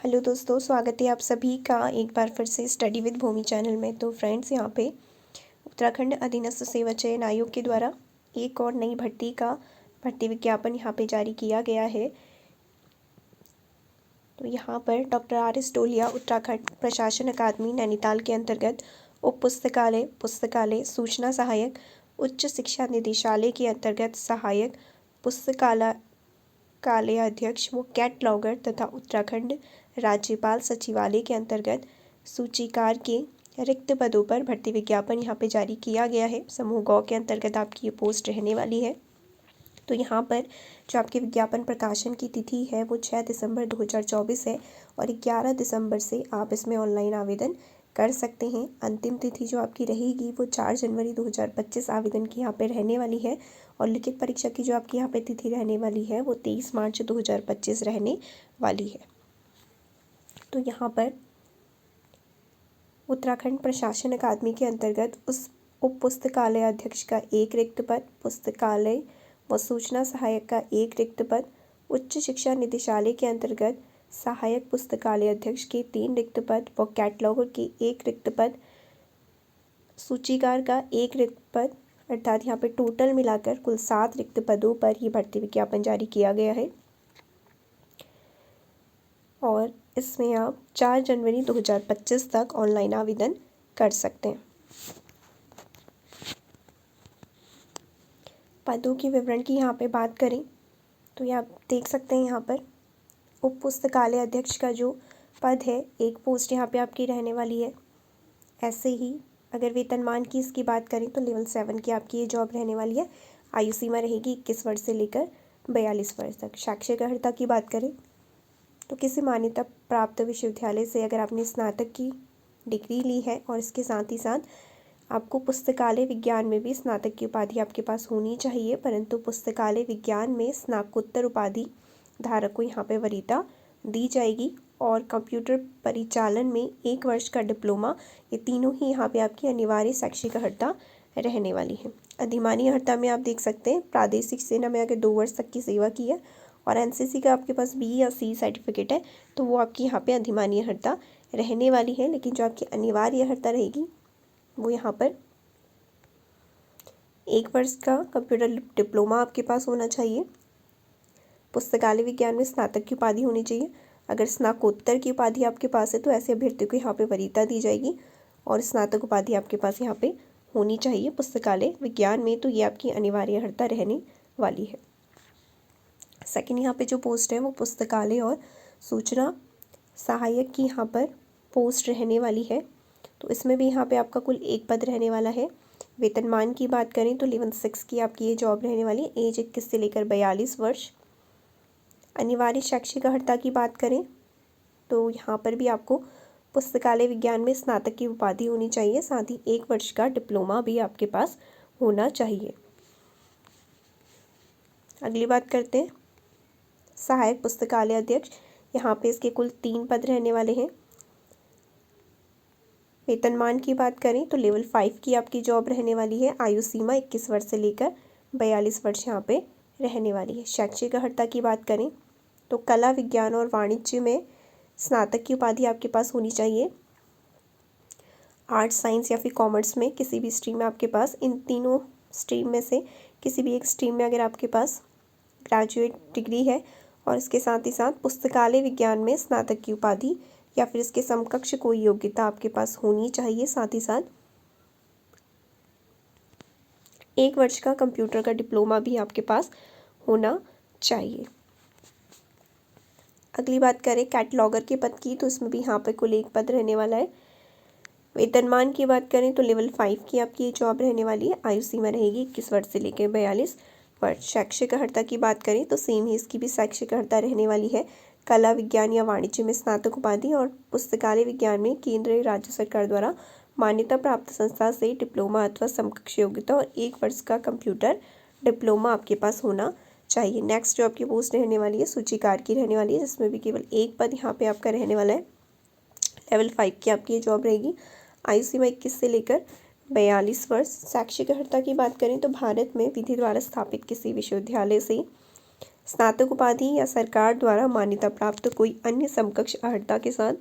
Hello दोस्तों, स्वागत है आप सभी का एक बार फिर से स्टडी विद भूमि चैनल में। तो फ्रेंड्स, यहाँ पे उत्तराखंड अधीनस्थ सेवा चयन आयोग के द्वारा एक और नई भर्ती विज्ञापन यहाँ पे जारी किया गया है। तो यहाँ पर डॉक्टर आर.एस. टोलिया उत्तराखंड प्रशासन अकादमी नैनीताल के अंतर्गत उप पुस्तकालय सूचना सहायक, उच्च शिक्षा निदेशालय के अंतर्गत सहायक पुस्तकालय अध्यक्ष व कैटलॉगर तथा उत्तराखंड राज्यपाल सचिवालय के अंतर्गत सूचीकार के रिक्त पदों पर भर्ती विज्ञापन यहाँ पे जारी किया गया है। समूह गौ के अंतर्गत आपकी ये पोस्ट रहने वाली है। तो यहाँ पर जो आपके विज्ञापन प्रकाशन की तिथि है वो 6 दिसंबर 2024 है और 11 दिसंबर से आप इसमें ऑनलाइन आवेदन कर सकते हैं। अंतिम तिथि जो आपकी रहेगी वो 4 जनवरी 2025 आवेदन की यहाँ पे रहने वाली है और लिखित परीक्षा की जो आपकी यहाँ पे तिथि रहने वाली है वो 23 मार्च 2025 रहने वाली है। तो यहाँ पर उत्तराखंड प्रशासन अकादमी के अंतर्गत उस उप पुस्तकालय अध्यक्ष का एक रिक्त पद, पुस्तकालय व सूचना सहायक का एक रिक्त पद, उच्च शिक्षा निदेशालय के अंतर्गत सहायक पुस्तकालय अध्यक्ष के 3 रिक्त पद व कैटलॉगर के एक रिक्त पद, सूचीकार का एक रिक्त पद, अर्थात यहाँ पे टोटल मिलाकर कुल 7 रिक्त पदों पर ये भर्ती विज्ञापन जारी किया गया है और इसमें आप 4 जनवरी 2025 तक ऑनलाइन आवेदन कर सकते हैं। पदों के विवरण की यहाँ पे बात करें तो ये आप देख सकते हैं। यहाँ पर उप पुस्तकालय अध्यक्ष का जो पद है, एक पोस्ट यहाँ पे आपकी रहने वाली है। ऐसे ही अगर वेतनमान की इसकी बात करें तो लेवल 7 की आपकी ये जॉब रहने वाली है। आयु सीमा रहेगी 21 वर्ष से लेकर 42 वर्ष तक। शैक्षिक अर्हता की बात करें तो किसी मान्यता प्राप्त विश्वविद्यालय से अगर आपने स्नातक की डिग्री ली है और इसके साथ ही साथ आपको पुस्तकालय विज्ञान में भी स्नातक की उपाधि आपके पास होनी चाहिए, परंतु पुस्तकालय विज्ञान में स्नातकोत्तर उपाधि धारक को यहाँ पे वरीयता दी जाएगी और कंप्यूटर परिचालन में 1 वर्ष का डिप्लोमा, ये तीनों ही यहाँ पे आपकी अनिवार्य शैक्षिक अर्हता रहने वाली है। अधिमानी अर्हता में आप देख सकते हैं प्रादेशिक सेना में अगर 2 वर्ष तक की सेवा की है और एनसीसी का आपके पास बी या सी सर्टिफिकेट है तो वो आपकी यहाँ पे अधिमानी अर्हता रहने वाली है। लेकिन जो आपकी अनिवार्य अर्हता रहेगी वो यहाँ पर 1 वर्ष का कंप्यूटर डिप्लोमा आपके पास होना चाहिए। पुस्तकालय विज्ञान में स्नातक की उपाधि होनी चाहिए। अगर स्नातकोत्तर की उपाधि आपके पास है तो ऐसे अभ्यर्थी को यहाँ पे वरीयता दी जाएगी और स्नातक उपाधि आपके पास यहाँ पे होनी चाहिए पुस्तकालय विज्ञान में। तो ये आपकी अनिवार्य अर्हता रहने वाली है। सेकंड यहाँ पे जो पोस्ट है वो पुस्तकालय और सूचना सहायक की यहाँ पर पोस्ट रहने वाली है। तो इसमें भी यहाँ पे आपका कुल 1 पद रहने वाला है। वेतनमान की बात करें तो लेवल 6 की आपकी ये जॉब रहने वाली है। एज 21 से लेकर 42 वर्ष। अनिवार्य शैक्षिक अर्हता की बात करें तो यहाँ पर भी आपको पुस्तकालय विज्ञान में स्नातक की उपाधि होनी चाहिए, साथ ही 1 वर्ष का डिप्लोमा भी आपके पास होना चाहिए। अगली बात करते हैं सहायक पुस्तकालय अध्यक्ष। यहाँ पे इसके कुल 3 पद रहने वाले हैं। वेतनमान की बात करें तो लेवल 5 की आपकी जॉब रहने वाली है। आयु सीमा 21 वर्ष से लेकर 42 वर्ष यहाँ पे रहने वाली है। शैक्षिक अर्हता की बात करें तो कला, विज्ञान और वाणिज्य में स्नातक की उपाधि आपके पास होनी चाहिए। आर्ट्स, साइंस या फिर कॉमर्स में किसी भी स्ट्रीम में आपके पास, इन तीनों स्ट्रीम में से किसी भी एक स्ट्रीम में अगर आपके पास ग्रेजुएट डिग्री है और इसके साथ ही साथ पुस्तकालय विज्ञान में स्नातक की उपाधि या फिर इसके समकक्ष कोई योग्यता आपके पास होनी चाहिए। साथ ही साथ 1 वर्ष का कंप्यूटर का डिप्लोमा भी आपके पास होना चाहिए। अगली बात करें कैटलॉगर के पद की तो इसमें भी यहाँ पे कुल 1 पद रहने वाला है। वेतनमान की बात करें तो लेवल 5 की आपकी जॉब रहने वाली है। आयु सीमा रहेगी 21 वर्ष से लेकर 42 वर्ष। शैक्षिक अर्हता की बात करें तो सेम ही इसकी भी शैक्षिक अर्हता रहने वाली है। कला, विज्ञान या वाणिज्य में स्नातक उपाधि और पुस्तकालय विज्ञान में केंद्र या राज्य सरकार द्वारा मान्यता प्राप्त संस्था से डिप्लोमा अथवा समकक्ष योग्यता और 1 वर्ष का कंप्यूटर डिप्लोमा आपके पास होना चाहिए। नेक्स्ट जो आपकी पोस्ट रहने वाली है सूचीकार की रहने वाली है, जिसमें भी केवल 1 पद यहाँ पे आपका रहने वाला है। लेवल 5 की आपकी ये जॉब रहेगी। आयु सीमा 21 से लेकर 42 वर्ष। शैक्षिक अर्हता की बात करें तो भारत में विधि द्वारा स्थापित किसी विश्वविद्यालय से स्नातक उपाधि या सरकार द्वारा मान्यता प्राप्त कोई अन्य समकक्ष अर्हता के साथ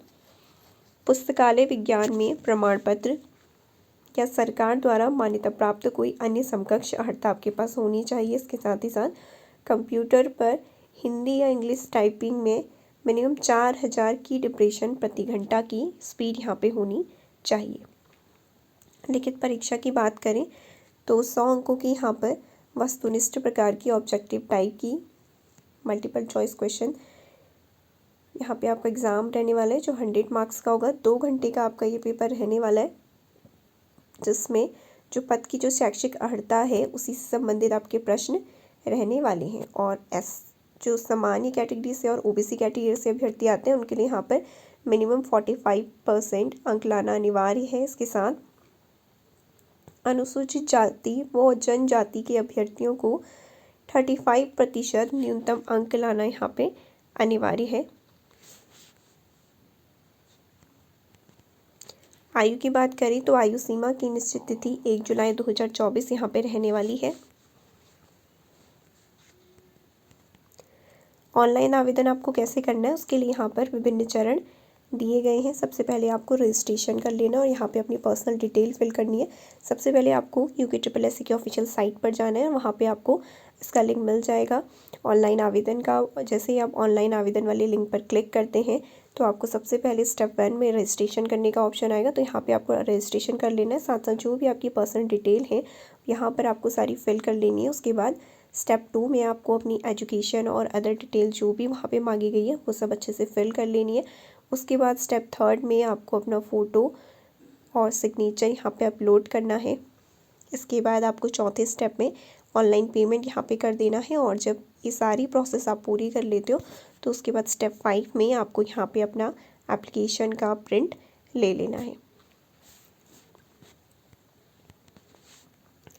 पुस्तकालय विज्ञान में प्रमाण पत्र या सरकार द्वारा मान्यता प्राप्त कोई अन्य समकक्ष अर्हता आपके पास होनी चाहिए। इसके साथ ही साथ कंप्यूटर पर हिंदी या इंग्लिश टाइपिंग में मिनिमम 4000 की डिप्रेशन प्रति घंटा की स्पीड यहाँ पे होनी चाहिए। लिखित परीक्षा की बात करें तो 100 अंकों की यहाँ पर वस्तुनिष्ठ प्रकार की ऑब्जेक्टिव टाइप की मल्टीपल चॉइस क्वेश्चन यहाँ पे आपका एग्ज़ाम रहने वाला है जो 100 मार्क्स का होगा। 2 घंटे का आपका ये पेपर रहने वाला है, जिसमें जो पद की जो शैक्षिक अर्हता है उसी से संबंधित आपके प्रश्न रहने वाले हैं। और जो सामान्य कैटेगरी से और ओबीसी कैटेगरी से अभ्यर्थी आते हैं उनके लिए यहाँ पर मिनिमम 45% अंक लाना अनिवार्य है। इसके साथ अनुसूचित जाति व जनजाति के अभ्यर्थियों को 35% न्यूनतम अंक लाना यहाँ पे अनिवार्य है। आयु की बात करें तो आयु सीमा की निश्चित तिथि 1 जुलाई 2024 यहाँ पे रहने वाली है। ऑनलाइन आवेदन आपको कैसे करना है उसके लिए यहाँ पर विभिन्न चरण दिए गए हैं। सबसे पहले आपको रजिस्ट्रेशन कर लेना और यहाँ पे अपनी पर्सनल डिटेल फिल करनी है। सबसे पहले आपको UKSSC की ऑफिशियल साइट पर जाना है, वहाँ पे आपको इसका लिंक मिल जाएगा ऑनलाइन आवेदन का। जैसे ही आप ऑनलाइन आवेदन वाले लिंक पर क्लिक करते हैं तो आपको सबसे पहले स्टेप 1 में रजिस्ट्रेशन करने का ऑप्शन आएगा, तो यहाँ पे आपको रजिस्ट्रेशन कर लेना है। साथ साथ जो भी आपकी पर्सनल डिटेल है यहाँ पर आपको सारी फिल कर लेनी है। उसके बाद स्टेप 2 में आपको अपनी एजुकेशन और अदर डिटेल जो भी वहाँ पे मांगी गई है वो सब अच्छे से फिल कर लेनी है। उसके बाद स्टेप 3 में आपको अपना फ़ोटो और सिग्नेचर यहाँ पे अपलोड करना है। इसके बाद आपको चौथे स्टेप में ऑनलाइन पेमेंट यहाँ पे कर देना है। और जब ये सारी प्रोसेस आप पूरी कर लेते हो तो उसके बाद स्टेप 5 में आपको यहाँ पे अपना एप्लीकेशन का प्रिंट ले लेना है।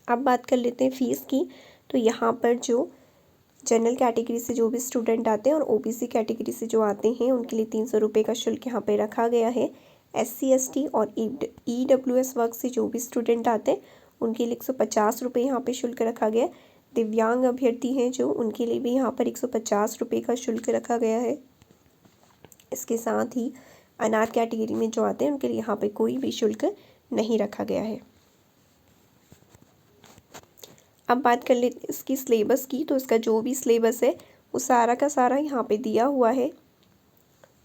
अब बात कर लेते हैं फ़ीस की। तो यहाँ पर जो जनरल कैटेगरी से जो भी स्टूडेंट आते हैं और ओबीसी कैटेगरी से जो आते हैं उनके लिए 300 रुपये का शुल्क यहाँ पे रखा गया है। SC ST और EWS वर्ग से जो भी स्टूडेंट आते हैं उनके लिए 150 रुपये यहाँ पे शुल्क रखा गया है। दिव्यांग अभ्यर्थी हैं जो उनके लिए भी यहाँ पर 150 रुपये का शुल्क रखा गया है। इसके साथ ही अनाथ कैटेगरी में जो आते हैं उनके लिए यहाँ पे कोई भी शुल्क नहीं रखा गया है। अब बात कर लेते इसकी सिलेबस की। तो इसका जो भी सिलेबस है वो सारा का सारा यहाँ पे दिया हुआ है।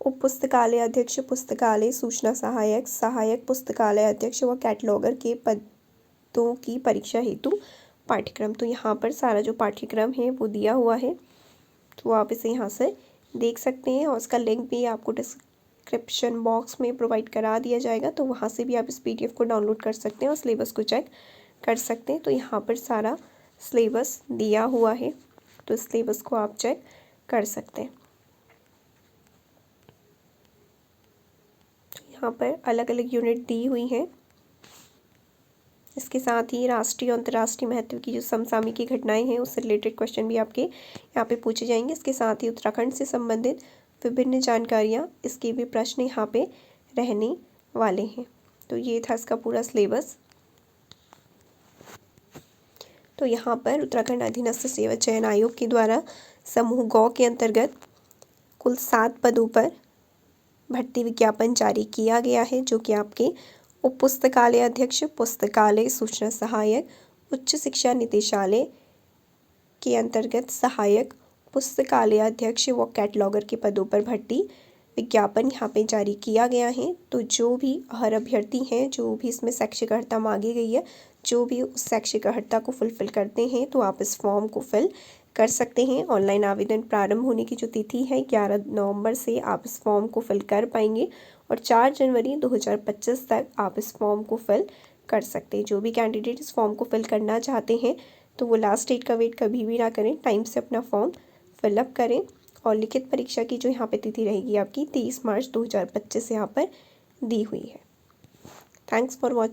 उप पुस्तकालय अध्यक्ष, पुस्तकालय सूचना सहायक, सहायक पुस्तकालय अध्यक्ष व कैटलॉगर के पदों की परीक्षा हेतु पाठ्यक्रम। तो यहाँ पर सारा जो पाठ्यक्रम है वो दिया हुआ है, तो आप इसे यहाँ से देख सकते हैं। और उसका लिंक भी आपको डिस्क्रिप्शन बॉक्स में प्रोवाइड करा दिया जाएगा, तो वहाँ से भी आप इस PDF को डाउनलोड कर सकते हैं और सिलेबस को चेक कर सकते हैं। तो यहाँ पर सारा सिलेबस दिया हुआ है, तो सिलेबस को आप चेक कर सकते हैं। यहाँ पर अलग अलग यूनिट दी हुई हैं। इसके साथ ही राष्ट्रीय और अंतर्राष्ट्रीय महत्व की जो समसामयिक घटनाएं हैं उससे रिलेटेड क्वेश्चन भी आपके यहाँ पे पूछे जाएंगे। इसके साथ ही उत्तराखंड से संबंधित विभिन्न जानकारियाँ, इसके भी प्रश्न यहाँ पे रहने वाले हैं। तो ये था इसका पूरा सिलेबस। तो यहाँ पर उत्तराखंड अधीनस्थ सेवा चयन आयोग के द्वारा समूह गौ के अंतर्गत कुल 7 पदों पर भर्ती विज्ञापन जारी किया गया है, जो कि आपके उप पुस्तकालय अध्यक्ष, पुस्तकालय सूचना सहायक, उच्च शिक्षा निदेशालय के अंतर्गत सहायक पुस्तकालय अध्यक्ष व कैटलॉगर के पदों पर भर्ती विज्ञापन यहाँ पे जारी किया गया है। तो जो भी हर अभ्यर्थी हैं, जो भी इसमें शैक्षिक अर्हता मांगी गई है, जो भी उस शैक्षिक अर्हता को फुलफिल करते हैं तो आप इस फॉर्म को फिल कर सकते हैं। ऑनलाइन आवेदन प्रारंभ होने की जो तिथि है 11 नवंबर से आप इस फॉर्म को फिल कर पाएंगे और 4 जनवरी 2025 तक आप इस फॉर्म को फिल कर सकते हैं। जो भी कैंडिडेट इस फॉर्म को फिल करना चाहते हैं तो वो लास्ट डेट का वेट कभी भी ना करें, टाइम से अपना फॉर्म फिलअप करें। और लिखित परीक्षा की जो यहाँ पे तिथि रहेगी आपकी 23 मार्च 2025 यहाँ पर दी हुई है। Thanks for watching.